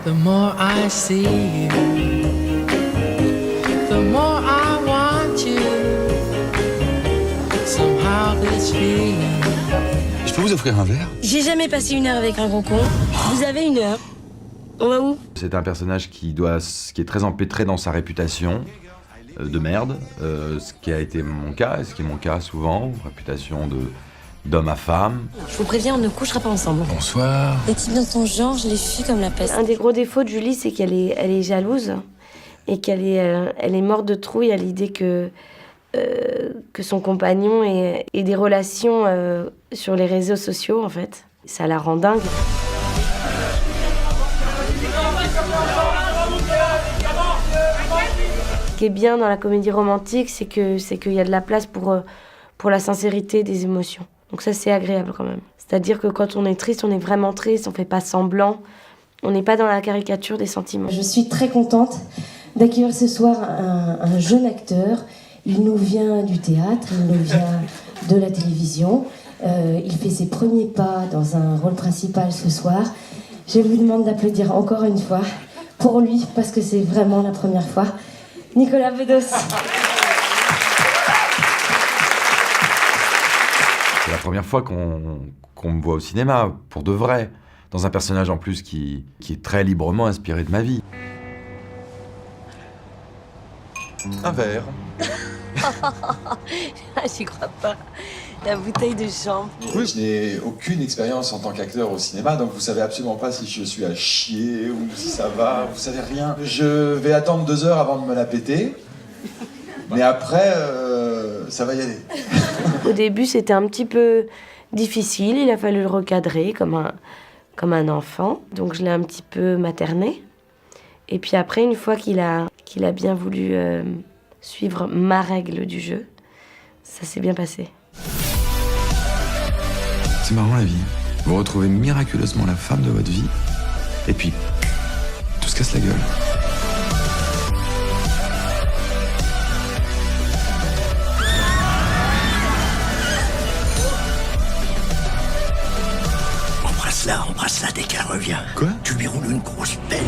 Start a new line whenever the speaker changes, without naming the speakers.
The more I see you, the more I want you. Somehow this feeling.
Je peux vous offrir un verre?
J'ai jamais passé une heure avec un gros con. Vous avez une heure. On va où?
C'est un personnage qui est très empêtré dans sa réputation de merde, ce qui a été mon cas, et ce qui est mon cas souvent, réputation d'homme à femme.
Je vous préviens, on ne couchera pas ensemble.
Bonsoir.
Les types dans ton genre, je les fuis comme la peste. Un des gros défauts de Julie, c'est qu'elle est jalouse et qu'elle est morte de trouille à l'idée que son compagnon ait des relations sur les réseaux sociaux, en fait. Ça la rend dingue. Ce qui est bien dans la comédie romantique, c'est qu'il y a de la place pour la sincérité des émotions. Donc ça, c'est agréable quand même. C'est-à-dire que quand on est triste, on est vraiment triste, on fait pas semblant. On n'est pas dans la caricature des sentiments. Je suis très contente d'accueillir ce soir un jeune acteur. Il nous vient du théâtre, il nous vient de la télévision. Il fait ses premiers pas dans un rôle principal ce soir. Je vous demande d'applaudir encore une fois pour lui, parce que c'est vraiment la première fois. Nicolas Bedos.
C'est la première fois qu'on me voit au cinéma, pour de vrai, dans un personnage en plus qui est très librement inspiré de ma vie. Un verre.
J'y crois pas. La bouteille de champ.
Oui, je n'ai aucune expérience en tant qu'acteur au cinéma, donc vous savez absolument pas si je suis à chier ou si ça va, vous savez rien. Je vais attendre 2 heures avant de me la péter, mais après, ça va y aller.
Au début, c'était un petit peu difficile, il a fallu le recadrer comme un enfant, donc je l'ai un petit peu materné. Et puis après, une fois qu'il a bien voulu suivre ma règle du jeu, ça s'est bien passé.
C'est marrant la vie. Vous retrouvez miraculeusement la femme de votre vie, et puis tout se casse la gueule.
Embrasse-la dès qu'elle revient.
Quoi?
Tu lui roules une grosse pelle.